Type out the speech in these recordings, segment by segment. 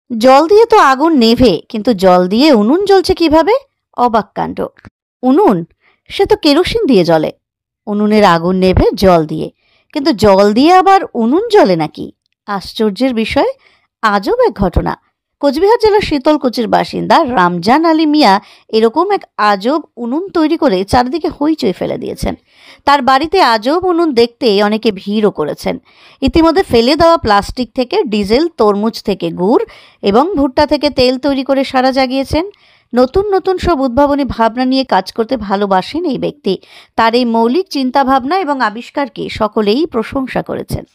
জল দিয়ে তো আগুন নেভে, কিন্তু জল দিয়ে উনুন জ্বলছে কিভাবে? অবাক কাণ্ড। উনুন, সে তো কেরোসিন দিয়ে জ্বলে। উনুনের আগুন নেভে জল দিয়ে, কিন্তু জল দিয়ে আবার উনুন জ্বলে নাকি? আশ্চর্যের বিষয়, আজব এক ঘটনা। কোচবিহার জেলার শীতলকুচির বাসিন্দা রামজান আলী মিয়া এরকম এক আজব উনুন তৈরি করে চারিদিকে হইচই ফেলে দিয়েছেন। তার বাড়িতে আজব উনুন দেখতে অনেকে ভিড়ও করেছেন। ইতিমধ্যে ফেলে দেওয়া প্লাস্টিক থেকে ডিজেল, তরমুজ থেকে গুড় এবং ভুট্টা থেকে তেল তৈরি করে সাড়া জাগিয়েছেন। নতুন নতুন সব উদ্ভাবনী ভাবনা নিয়ে কাজ করতে ভালোবাসেন এই ব্যক্তি। তার এই মৌলিক চিন্তাভাবনা এবং আবিষ্কারকে সকলেই প্রশংসা করেছেন।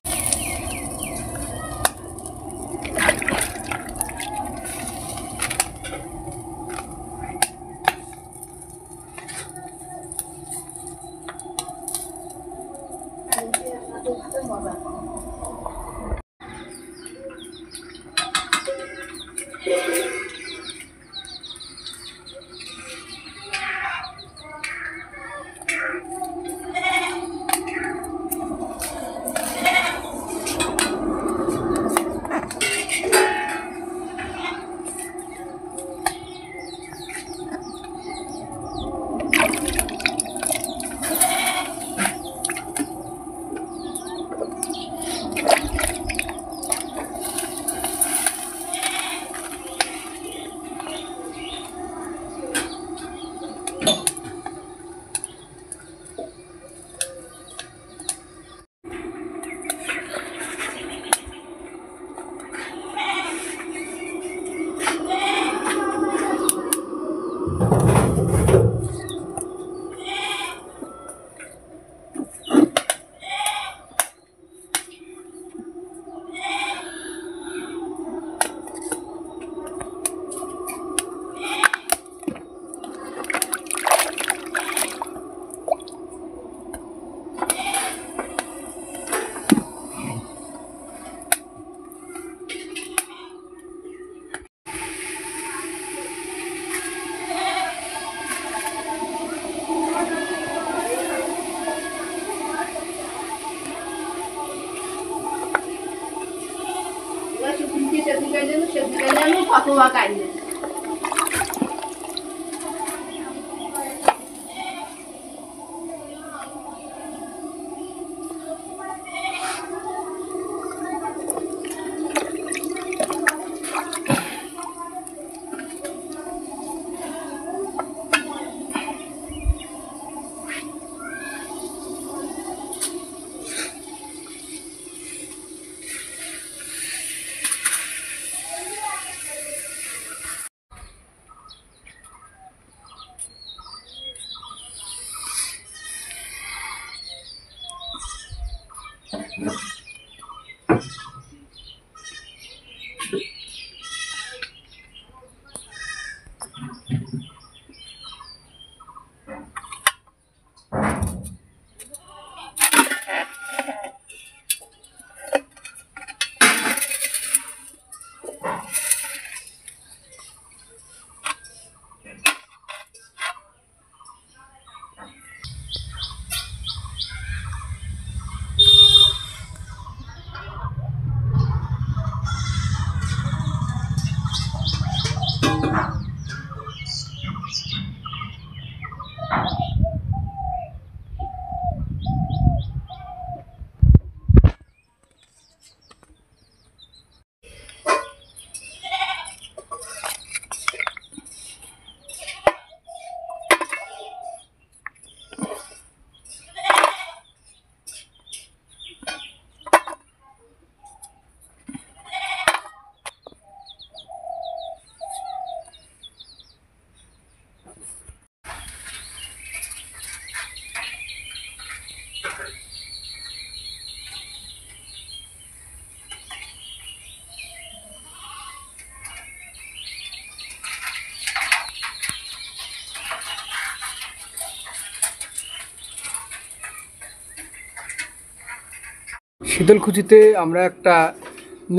শীতলকুচিতে আমরা একটা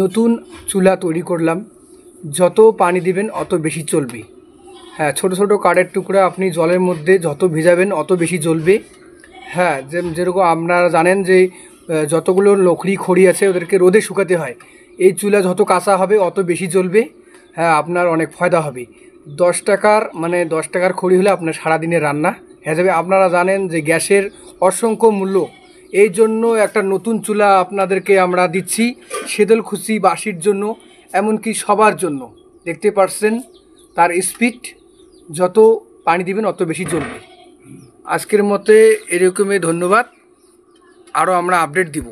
নতুন চুলা তৈরি করলাম। যত পানি দিবেন অত বেশি চলবে। হ্যাঁ, ছোট ছোট কাঠের টুকরা আপনি জলের মধ্যে যত ভিজাবেন অত বেশি জ্বলবে। হ্যাঁ, যেরকম আপনারা জানেন যে যতগুলো লকড়ি খড়ি আছে ওদেরকে রোদে শুকাতে হয়। এই চুলা যত কাঁচা হবে অত বেশি জ্বলবে। হ্যাঁ আপনার অনেক ফায়দা হবে। 10 টাকার খড়ি হলে আপনার সারাদিনের রান্না হয়ে যাবে। আপনারা জানেন যে গ্যাসের অসংখ্য মূল্য, এই জন্য একটা নতুন চুলা আপনাদেরকে আমরা দিচ্ছি শীতলকুচি বাসির জন্য, এমনকি সবার জন্য। দেখতে পাচ্ছেন তার স্পিড, যত পানি দিবেন অত বেশি জ্বলবে। আজকের মতে এরকমই, ধন্যবাদ। আরও আমরা আপডেট দিব।